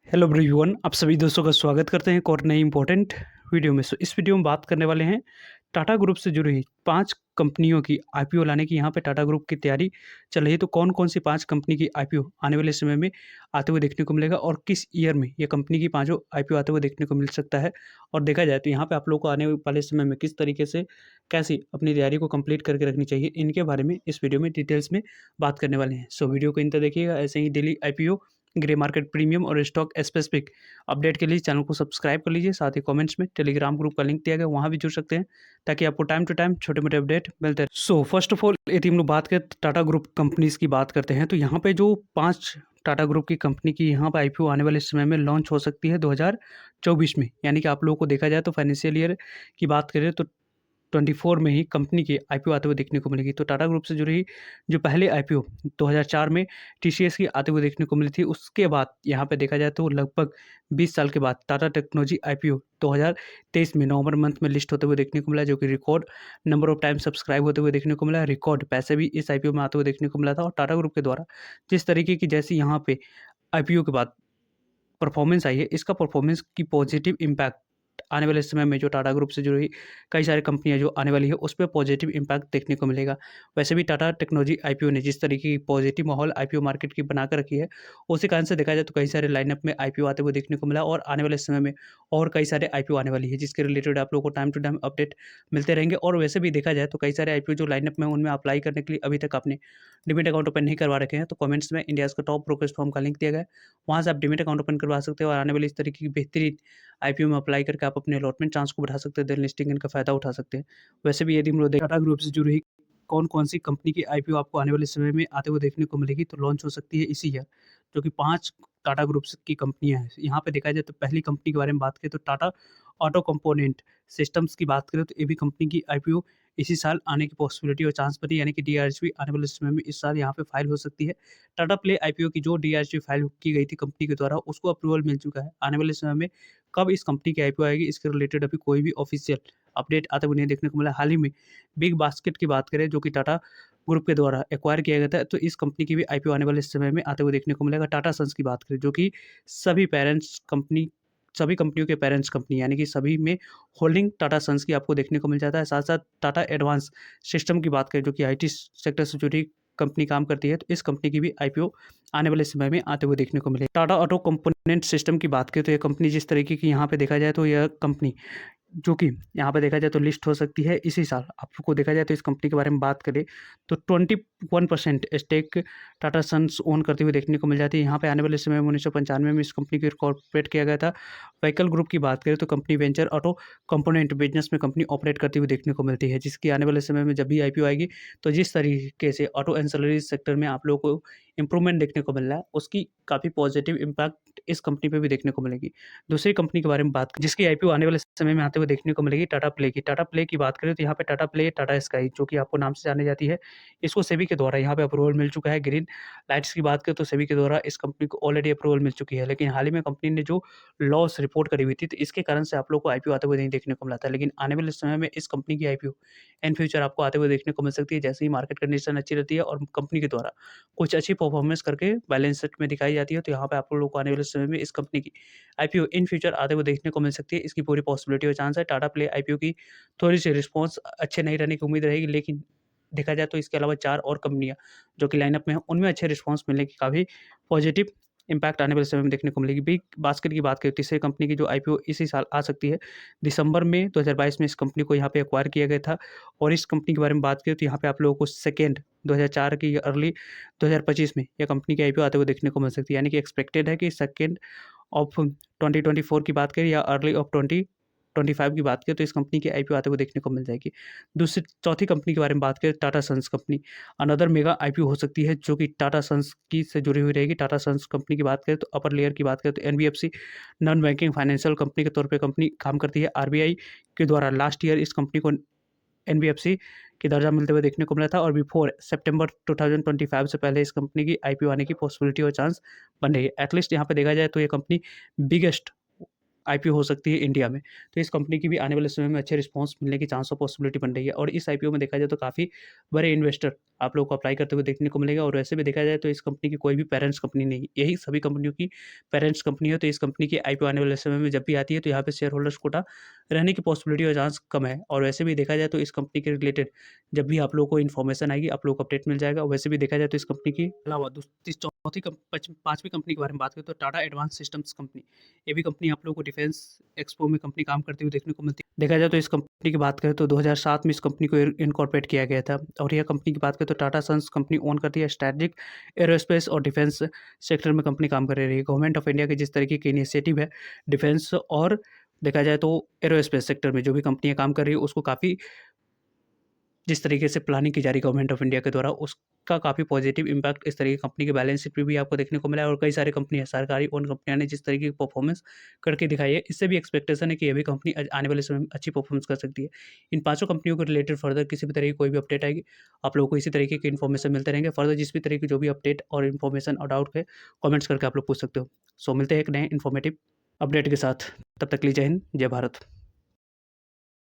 Hello everyone, आप सभी दोस्तों का स्वागत करते हैं एक और नई इंपॉर्टेंट वीडियो में। इस वीडियो में बात करने वाले हैं टाटा ग्रुप से जुड़ी हुई 5 कंपनियों की आईपीओ लाने की यहाँ पे टाटा ग्रुप की तैयारी चल रही है। तो कौन-कौन सी 5 कंपनी की आईपीओ आने वाले समय में आते हुए देखने को मिलेगा और किस ईयर में ये कंपनी की पाँचों आईपीओ आते हुए देखने को मिल सकता है। और देखा जाए तो यहाँ पे आप लोगों को आने वाले समय में किस तरीके से कैसी अपनी तैयारी को कंप्लीट करके रखनी चाहिए, इनके बारे में इस वीडियो में डिटेल्स में बात करने वाले हैं। सो वीडियो को अंत तक देखिएगा। ऐसे ही daily IPO, grey market premium और स्टॉक स्पेसिफिक अपडेट के लिए चैनल को सब्सक्राइब कर लीजिए। साथ ही कमेंट्स में टेलीग्राम ग्रुप का लिंक दिया गया, वहाँ भी जुड़ सकते हैं ताकि आपको टाइम टू टाइम छोटे-मोटे अपडेट मिलते रहें। सो फर्स्ट ऑफ ऑल यदि हम लोग बात करें टाटा ग्रुप कंपनीज़ की बात करते हैं, तो यहाँ पे जो 5 टाटा ग्रुप की कंपनी की यहाँ पे आईपीओ आने वाले समय में लॉन्च हो सकती है 2024 में। यानी कि आप लोगों को देखा जाए तो फाइनेंशियल ईयर की बात करें तो 24 में ही कंपनी की आईपीओ आते हुए देखने को मिलेगी। तो टाटा ग्रुप से जुड़ी जो पहले आईपीओ 2004 में टीसीएस की आते हुए देखने को मिली थी। उसके बाद यहाँ पे देखा जाए तो लगभग 20 साल के बाद टाटा टेक्नोलॉजी आईपीओ 2023 में नवंबर मंथ में लिस्ट होते हुए देखने को मिला, जो कि record number of time subscribe होते हुए देखने को मिला। रिकॉर्ड पैसे भी इस आईपीओ में आते हुए देखने को मिला था। और टाटा ग्रुप के द्वारा जिस तरीके की जैसी यहाँ पे आईपीओ के बाद परफॉर्मेंस आई है, इसका परफॉर्मेंस की पॉजिटिव इम्पैक्ट आने वाले समय में जो टाटा ग्रुप से जुड़ी कई सारी कंपनियाँ जो आने वाली है, उस पे पॉजिटिव इम्पैक्ट देखने को मिलेगा। वैसे भी टाटा टेक्नोलॉजी आईपीओ ने जिस तरीके की पॉजिटिव माहौल आईपीओ मार्केट की बना कर रखी है, उसी कारण से देखा जाए तो कई सारे लाइनअप में आईपीओ आते हुए देखने को मिला। और आने वाले समय में और कई सारे आईपीओ आने वाली है, जिसके रिलेटेड आप लोगों को टाइम टू टाइम अपडेट मिलते रहेंगे। और वैसे भी देखा जाए तो कई सारे आईपीओ जो लाइनअप में उनमें अप्लाई करने के लिए अभी तक आपने डीमैट अकाउंट ओपन नहीं करवा रखे हैं, तो कमेंट्स में इंडियाज़ का टॉप ब्रोकरेज फर्म का लिंक दिया गया है, वहाँ से आप डीमैट अकाउंट ओपन करवा सकते हो और आने वाली इस तरीके की बेहतरीन आईपीओ में अप्लाई करके आप अपने अलॉटमेंट चांस को बढ़ा सकते हैं, देन लिस्टिंग इनका फ़ायदा उठा सकते हैं। वैसे भी यदि हम लोग टाटा ग्रुप से जुड़ी हुई कौन-कौन सी कंपनी की आईपीओ आपको आने वाले समय में आते हुए देखने को मिलेगी, तो लॉन्च हो सकती है इसी ईयर, जो कि 5 टाटा ग्रुप्स की कंपनियाँ हैं। यहाँ पे देखा जाए तो पहली कंपनी के बारे में बात करें तो टाटा ऑटो कंपोनेंट सिस्टम्स की बात करें तो ये भी कंपनी की आईपीओ इसी साल आने की पॉसिबिलिटी और चांस बनी, यानी कि डीआरएसपी आने वाले समय में इस साल यहाँ पे फाइल हो सकती है। टाटा प्ले आईपीओ की जो डीआरएसपी फाइल की गई थी कंपनी के द्वारा, उसको अप्रूवल मिल चुका है। आने वाले समय में कब इस कंपनी की आईपीओ आएगी, इसके रिलेटेड अभी कोई भी ऑफिशियल अपडेट आते हुए नहीं देखने को मिला। हाल ही में बिग बास्केट की बात करें, जो कि टाटा ग्रुप के द्वारा एक्वायर किया गया था, तो इस कंपनी की भी आईपीओ आने वाले समय में आते हुए देखने को मिलेगा। टाटा सन्स की बात करें, जो कि सभी कंपनियों के पेरेंट्स कंपनी, यानी कि सभी में होल्डिंग टाटा सन्स की आपको देखने को मिल जाता है। साथ-साथ टाटा एडवांस सिस्टम की बात करें, जो कि आईटी सेक्टर से जुड़ी कंपनी काम करती है, तो इस कंपनी की भी आईपीओ आने वाले समय में आते हुए देखने को मिलेगी। टाटा ऑटो कंपोनेंट सिस्टम की बात करें तो ये कंपनी जिस तरीके की यहाँ पे देखा जाए तो यह कंपनी जो कि यहाँ पे देखा जाए तो लिस्ट हो सकती है इसी साल। आपको देखा जाए तो इस कंपनी के बारे में बात करें तो 21% स्टेक टाटा सन्स ओन करते हुए देखने को मिल जाती है। यहाँ पे आने वाले समय में 1995 में इस कंपनी को इनकॉर्पोरेट किया गया था। व्हीकल ग्रुप की बात करें तो company venture auto component business में कंपनी ऑपरेट करती हुई देखने को मिलती है, जिसकी आने वाले समय में जब भी आईपीओ आएगी तो जिस तरीके से ऑटो एंसिलरी सेक्टर में आप लोगों को इंप्रूवमेंट देखने को मिल रहा है, उसकी काफ़ी पॉजिटिव इम्पैक्ट इस कंपनी पे भी देखने को मिलेगी। दूसरी कंपनी के बारे में बात जिसकी आईपीओ आने वाले समय में आते हुए देखने को मिलेगी, टाटा प्ले की। टाटा प्ले की बात करें तो यहाँ पे टाटा प्ले, टाटा स्काई, जो कि आपको नाम से जानी जाती है, इसको सेबी के द्वारा यहाँ पे अप्रूवल मिल चुका है। ग्रीन लाइट्स की बात करें तो सेबी के द्वारा इस कंपनी को ऑलरेडी अप्रूवल मिल चुकी है, लेकिन हाल ही में कंपनी ने जो लॉस रिपोर्ट करी हुई थी, तो इसके कारण से आप लोग को आईपीओ आते हुए नहीं देखने को मिला था। लेकिन आने वाले समय में इस कंपनी की आईपीओ इन फ्यूचर आपको आते हुए देखने को मिल सकती है, जैसे ही मार्केट कंडीशन अच्छी रहती है और कंपनी के द्वारा कुछ अच्छी परफॉर्मेंस करके बैलेंस शीट में दिखाई जाती है, तो यहाँ पे आप लोग को आने वाले समय में इस कंपनी की आईपीओ इन फ्यूचर आते हुए देखने को मिल सकती है। इसकी पूरी पॉसिबिलिटी और चांस है। टाटा प्ले आईपीओ की थोड़ी-सी रिस्पॉन्स अच्छे नहीं रहने की उम्मीद रहेगी, लेकिन देखा जाए तो इसके अलावा 4 और कंपनियाँ जो कि लाइनअप में हैं, उनमें अच्छे रिस्पॉन्स मिलने की काफ़ी पॉजिटिव इम्पैक्ट आने वाले समय में देखने को मिलेगी। बिग बास्केट की बात करें, तीसरी कंपनी की जो आईपीओ इसी साल आ सकती है। दिसंबर में 2022 में इस कंपनी को यहाँ पे एक्वायर किया गया था। और इस कंपनी के बारे में बात करें तो यहाँ पे आप लोगों को सेकंड 2004 की या अर्ली 2025 में यह कंपनी की आईपीओ आते हुए देखने को मिल सकती है। यानी कि एक्सपेक्टेड है कि सेकंड ऑफ 2024 की बात करें या अर्ली ऑफ 2025 की बात करें, तो इस कंपनी की आईपीओ आते हुए देखने को मिल जाएगी। दूसरी चौथी कंपनी के बारे में बात करें, Tata sons company, another mega IPO हो सकती है, जो कि टाटा सन्स की से जुड़ी हुई रहेगी। टाटा सन्स कंपनी की बात करें तो अपर लेयर की बात करें तो NBFC non banking financial company के तौर पे कंपनी काम करती है। आरबीआई के द्वारा लास्ट ईयर इस कंपनी को एनबीएफसी की दर्जा मिलते हुए देखने को मिला था। और बिफोर सितंबर 2025 से पहले इस कंपनी की आईपीओ आने की पॉसिबिलिटी और चांस बन रही है। एटलीस्ट यहाँ पे देखा जाए तो ये कंपनी बिगेस्ट आईपीओ हो सकती है इंडिया में। तो इस कंपनी की भी आने वाले समय में अच्छे रिस्पॉन्स मिलने की चांस और पॉसिबिलिटी बन रही है और इस आईपीओ में देखा जाए तो काफ़ी बड़े इन्वेस्टर आप लोगों को अप्लाई करते हुए देखने को मिलेगा और वैसे भी देखा जाए तो इस कंपनी की कोई भी पेरेंट्स कंपनी नहीं है। यही सभी कंपनियों की पेरेंट्स कंपनी है, तो इस कंपनी की आईपीओ आने वाले समय में जब भी आती है तो यहाँ पे शेयर होल्डर्स कोटा रहने की पॉसिबिलिटी और चांस कम है और वैसे भी देखा जाए तो इस कंपनी के रिलेटेड जब भी आप लोगों को इन्फॉर्मेशन आएगी, आप लोगों को अपडेट मिल जाएगा। वैसे भी देखा जाए तो इस कंपनी के अलावा चौथी पाँचवीं कंपनी के बारे में बात करें तो टाटा एडवांस सिस्टम्स कंपनी, ये भी कंपनी आप लोगों को डिफेंस एक्सपो में कंपनी काम करती हुई देखने को मिलती है। देखा जाए तो इस कंपनी की बात करें तो 2007 में इस कंपनी को इनकॉर्पोरेट किया गया था और यह कंपनी की बात करें तो टाटा सन्स कंपनी ओन करती है स्ट्रेटेजिक एरोस्पेस और डिफेंस सेक्टर में कंपनी काम कर रही है। गवर्नमेंट ऑफ इंडिया के जिस तरीके की इनिशिएटिव है डिफेंस और देखा जाए तो एरोस्पेस सेक्टर में जो भी कंपनियां काम कर रही है उसको काफ़ी जिस तरीके से प्लानिंग की जा रही है गवर्नमेंट ऑफ इंडिया के द्वारा उसका काफ़ी पॉजिटिव इम्पैक्ट इस तरीके की कंपनी के बैलेंस शीट पे भी आपको देखने को मिला है और कई सारी कंपनी है सरकारी ओन कंपनियां ने जिस तरीके की परफॉर्मेंस करके दिखाई है, इससे भी एक्सपेक्टेशन है कि ये भी कंपनी आने वाले समय में अच्छी परफॉर्मेंस कर सकती है। इन पांचों कंपनियों को रिलेटेड फर्दर किसी भी तरह की कोई भी अपडेट आएगी, आप लोगों को इसी तरीके की इन्फॉर्मेशन मिलते रहेंगे। फर्दर जिस भी तरह की जो भी अपडेट और इन्फॉर्मेशन और डाउट है कॉमेंट्स करके आप लोग पूछ सकते हो। सो मिलते हैं एक नए इन्फॉर्मेटिव अपडेट के साथ, तब तक के लिए जय हिंद, जय भारत।